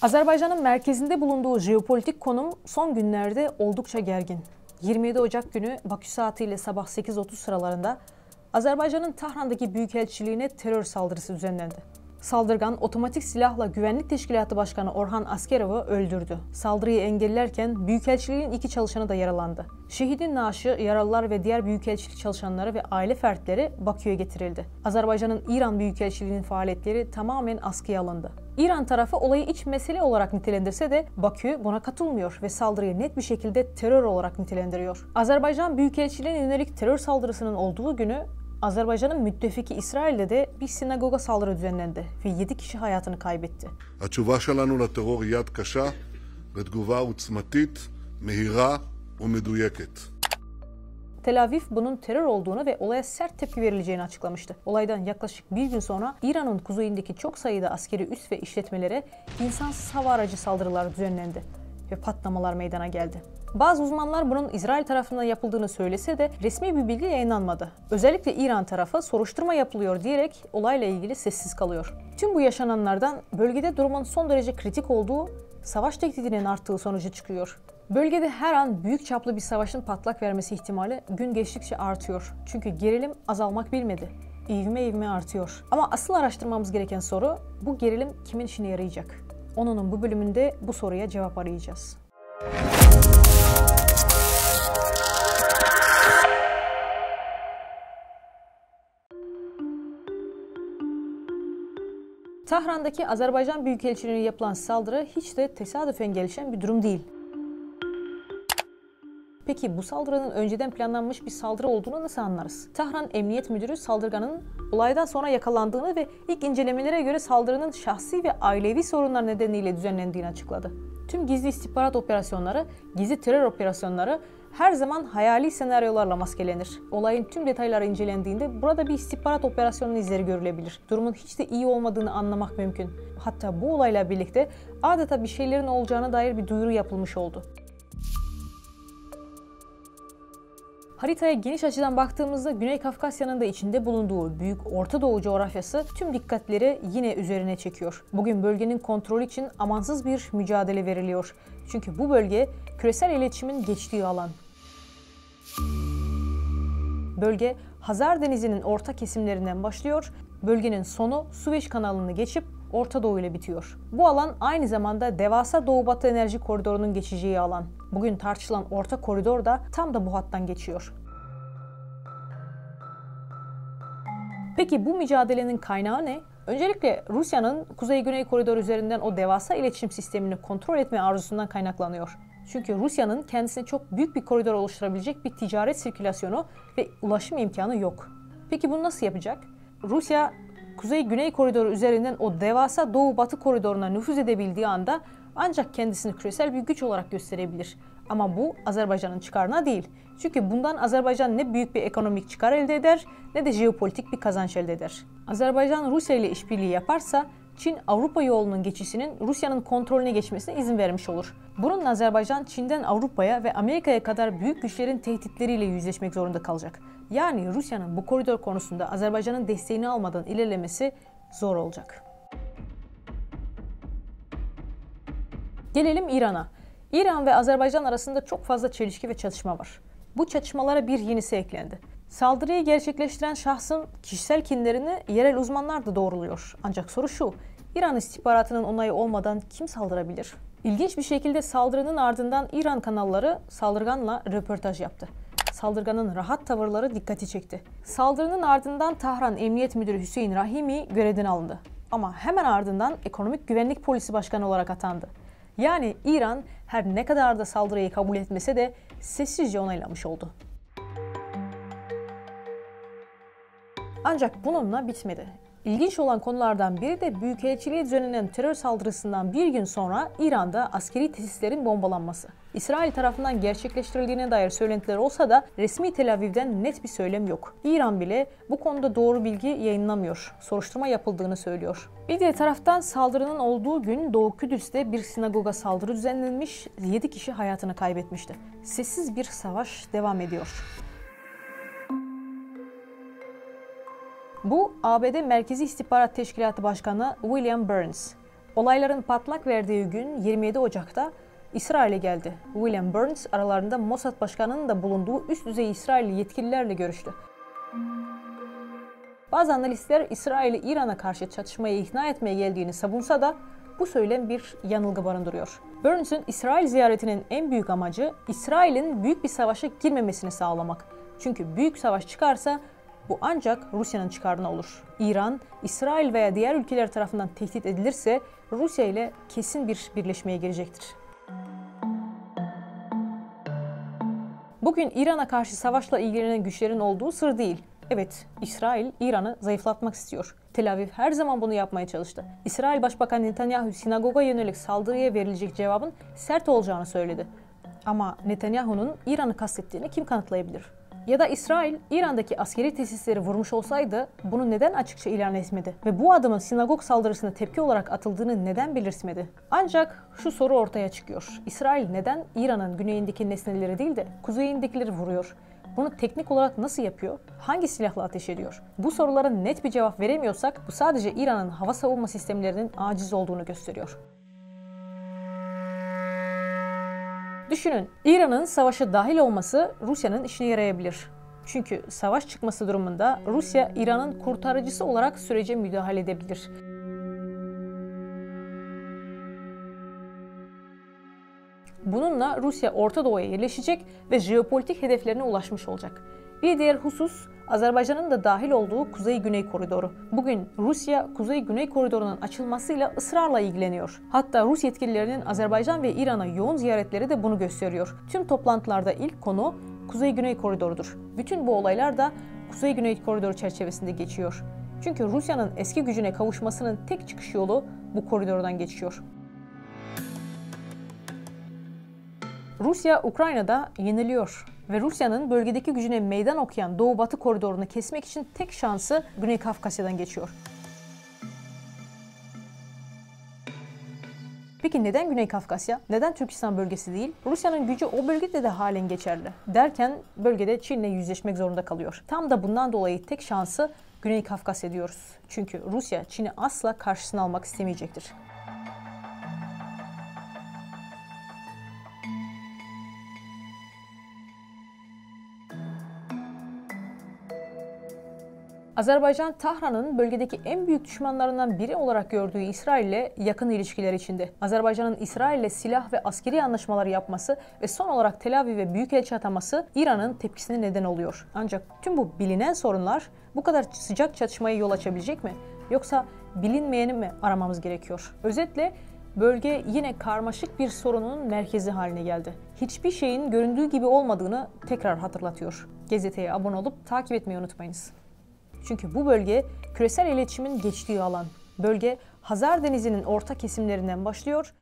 Azerbaycan'ın merkezinde bulunduğu jeopolitik konum son günlerde oldukça gergin. 27 Ocak günü Bakü saatiyle sabah 8:30 sıralarında Azerbaycan'ın Tahran'daki büyükelçiliğine terör saldırısı düzenlendi. Saldırgan otomatik silahla Güvenlik Teşkilatı Başkanı Orhan Askerov'u öldürdü. Saldırıyı engellerken büyükelçiliğin 2 çalışanı da yaralandı. Şehidin naaşı, yaralılar ve diğer büyükelçilik çalışanları ve aile fertleri Bakü'ye getirildi. Azerbaycan'ın İran Büyükelçiliği'nin faaliyetleri tamamen askıya alındı. İran tarafı olayı iç mesele olarak nitelendirse de Bakü buna katılmıyor ve saldırıyı net bir şekilde terör olarak nitelendiriyor. Azerbaycan Büyükelçiliğine yönelik terör saldırısının olduğu günü Azerbaycan'ın müttefiki İsrail'de de bir sinagoga saldırı düzenlendi ve 7 kişi hayatını kaybetti. התשובה שלנו לטרור היא יד קשה ותגובה עוצמתית, מהירה ומדויקת. Tel Aviv bunun terör olduğunu ve olaya sert tepki verileceğini açıklamıştı. Olaydan yaklaşık bir gün sonra İran'ın kuzeyindeki çok sayıda askeri üs ve işletmelere insansız hava aracı saldırılar düzenlendi ve patlamalar meydana geldi. Bazı uzmanlar bunun İsrail tarafından yapıldığını söylese de resmi bir bilgi yayınlanmadı. Özellikle İran tarafı soruşturma yapılıyor diyerek olayla ilgili sessiz kalıyor. Tüm bu yaşananlardan bölgede durumun son derece kritik olduğu, savaş tehdidinin arttığı sonucu çıkıyor. Bölgede her an büyük çaplı bir savaşın patlak vermesi ihtimali gün geçtikçe artıyor. Çünkü gerilim azalmak bilmedi. İvme ivme artıyor. Ama asıl araştırmamız gereken soru, bu gerilim kimin işine yarayacak? Onunun bu bölümünde bu soruya cevap arayacağız. Tahran'daki Azerbaycan Büyükelçiliğine yapılan saldırı hiç de tesadüfen gelişen bir durum değil. Peki bu saldırının önceden planlanmış bir saldırı olduğunu nasıl anlarız? Tahran Emniyet Müdürü saldırganın olaydan sonra yakalandığını ve ilk incelemelere göre saldırının şahsi ve ailevi sorunlar nedeniyle düzenlendiğini açıkladı. Tüm gizli istihbarat operasyonları, gizli terör operasyonları her zaman hayali senaryolarla maskelenir. Olayın tüm detayları incelendiğinde burada bir istihbarat operasyonunun izleri görülebilir. Durumun hiç de iyi olmadığını anlamak mümkün. Hatta bu olayla birlikte adeta bir şeylerin olacağına dair bir duyuru yapılmış oldu. Haritaya geniş açıdan baktığımızda Güney Kafkasya'nın da içinde bulunduğu Büyük Orta Doğu coğrafyası tüm dikkatleri yine üzerine çekiyor. Bugün bölgenin kontrolü için amansız bir mücadele veriliyor. Çünkü bu bölge küresel iletişimin geçtiği alan. Bölge Hazar Denizi'nin orta kesimlerinden başlıyor, bölgenin sonu Süveyş kanalını geçip Orta Doğu ile bitiyor. Bu alan aynı zamanda devasa Doğu-Batı enerji koridorunun geçeceği alan. Bugün tartışılan Orta Koridor da tam da bu hattan geçiyor. Peki bu mücadelenin kaynağı ne? Öncelikle Rusya'nın Kuzey-Güney Koridor üzerinden o devasa iletişim sistemini kontrol etme arzusundan kaynaklanıyor. Çünkü Rusya'nın kendisine çok büyük bir koridor oluşturabilecek bir ticaret sirkülasyonu ve ulaşım imkanı yok. Peki bunu nasıl yapacak? Rusya, Kuzey-Güney Koridoru üzerinden o devasa Doğu-Batı koridoruna nüfuz edebildiği anda ancak kendisini küresel bir güç olarak gösterebilir. Ama bu Azerbaycan'ın çıkarına değil. Çünkü bundan Azerbaycan ne büyük bir ekonomik çıkar elde eder ne de jeopolitik bir kazanç elde eder. Azerbaycan Rusya ile işbirliği yaparsa Çin Avrupa yolunun geçişinin Rusya'nın kontrolüne geçmesine izin vermiş olur. Bununla Azerbaycan Çin'den Avrupa'ya ve Amerika'ya kadar büyük güçlerin tehditleriyle yüzleşmek zorunda kalacak. Yani Rusya'nın bu koridor konusunda Azerbaycan'ın desteğini almadan ilerlemesi zor olacak. Gelelim İran'a. İran ve Azerbaycan arasında çok fazla çelişki ve çatışma var. Bu çatışmalara bir yenisi eklendi. Saldırıyı gerçekleştiren şahsın kişisel kinlerini yerel uzmanlar da doğruluyor. Ancak soru şu, İran istihbaratının onayı olmadan kim saldırabilir? İlginç bir şekilde saldırının ardından İran kanalları saldırganla röportaj yaptı. Saldırganın rahat tavırları dikkati çekti. Saldırının ardından Tahran Emniyet Müdürü Hüseyin Rahimi görevden alındı. Ama hemen ardından Ekonomik Güvenlik Polisi Başkanı olarak atandı. Yani İran her ne kadar da saldırıyı kabul etmese de sessizce onaylamış oldu. Ancak bununla bitmedi. İlginç olan konulardan biri de Büyükelçiliğe düzenlenen terör saldırısından bir gün sonra İran'da askeri tesislerin bombalanması. İsrail tarafından gerçekleştirildiğine dair söylentiler olsa da resmi Tel Aviv'den net bir söylem yok. İran bile bu konuda doğru bilgi yayınlamıyor. Soruşturma yapıldığını söylüyor. Bir diğer taraftan saldırının olduğu gün Doğu Kudüs'te bir sinagoga saldırı düzenlenmiş, 7 kişi hayatını kaybetmişti. Sessiz bir savaş devam ediyor. Bu ABD Merkezi İstihbarat Teşkilatı Başkanı William Burns. Olayların patlak verdiği gün 27 Ocak'ta İsrail'e geldi. William Burns aralarında Mossad Başkanı'nın da bulunduğu üst düzey İsrailli yetkililerle görüştü. Bazı analistler İsrail'i İran'a karşı çatışmaya ikna etmeye geldiğini savunsa da bu söylem bir yanılgı barındırıyor. Burns'un İsrail ziyaretinin en büyük amacı İsrail'in büyük bir savaşa girmemesini sağlamak. Çünkü büyük savaş çıkarsa bu ancak Rusya'nın çıkarına olur. İran, İsrail veya diğer ülkeler tarafından tehdit edilirse Rusya ile kesin bir birleşmeye girecektir. Bugün İran'a karşı savaşla ilgilenen güçlerin olduğu sır değil. Evet, İsrail, İran'ı zayıflatmak istiyor. Tel Aviv her zaman bunu yapmaya çalıştı. İsrail Başbakanı Netanyahu sinagoga yönelik saldırıya verilecek cevabın sert olacağını söyledi. Ama Netanyahu'nun İran'ı kastettiğini kim kanıtlayabilir? Ya da İsrail, İran'daki askeri tesisleri vurmuş olsaydı bunu neden açıkça ilan etmedi? Ve bu adımın sinagog saldırısına tepki olarak atıldığını neden belirtmedi? Ancak şu soru ortaya çıkıyor. İsrail neden İran'ın güneyindeki nesneleri değil de kuzeyindekileri vuruyor? Bunu teknik olarak nasıl yapıyor? Hangi silahla ateş ediyor? Bu sorulara net bir cevap veremiyorsak bu sadece İran'ın hava savunma sistemlerinin aciz olduğunu gösteriyor. Düşünün, İran'ın savaşa dahil olması Rusya'nın işine yarayabilir. Çünkü savaş çıkması durumunda Rusya, İran'ın kurtarıcısı olarak sürece müdahale edebilir. Bununla Rusya Orta Doğu'ya yerleşecek ve jeopolitik hedeflerine ulaşmış olacak. Bir diğer husus, Azerbaycan'ın da dahil olduğu Kuzey-Güney koridoru. Bugün Rusya, Kuzey-Güney koridorunun açılmasıyla ısrarla ilgileniyor. Hatta Rus yetkililerinin Azerbaycan ve İran'a yoğun ziyaretleri de bunu gösteriyor. Tüm toplantılarda ilk konu Kuzey-Güney koridorudur. Bütün bu olaylar da Kuzey-Güney koridoru çerçevesinde geçiyor. Çünkü Rusya'nın eski gücüne kavuşmasının tek çıkış yolu bu koridordan geçiyor. Rusya, Ukrayna'da yeniliyor ve Rusya'nın bölgedeki gücüne meydan okuyan Doğu-Batı koridorunu kesmek için tek şansı Güney Kafkasya'dan geçiyor. Peki neden Güney Kafkasya? Neden Türkistan bölgesi değil? Rusya'nın gücü o bölgede de halen geçerli. Derken bölgede Çin'le yüzleşmek zorunda kalıyor. Tam da bundan dolayı tek şansı Güney Kafkasya diyoruz. Çünkü Rusya Çin'i asla karşısına almak istemeyecektir. Azerbaycan, Tahran'ın bölgedeki en büyük düşmanlarından biri olarak gördüğü İsrail ile yakın ilişkiler içinde. Azerbaycan'ın İsrail ile silah ve askeri anlaşmalar yapması ve son olarak Tel Aviv'e büyükelçi ataması İran'ın tepkisine neden oluyor. Ancak tüm bu bilinen sorunlar bu kadar sıcak çatışmaya yol açabilecek mi? Yoksa bilinmeyeni mi aramamız gerekiyor? Özetle bölge yine karmaşık bir sorunun merkezi haline geldi. Hiçbir şeyin göründüğü gibi olmadığını tekrar hatırlatıyor. Gazeteye abone olup takip etmeyi unutmayınız. Çünkü bu bölge küresel iletişimin geçtiği alan. Bölge Hazar Denizi'nin orta kesimlerinden başlıyor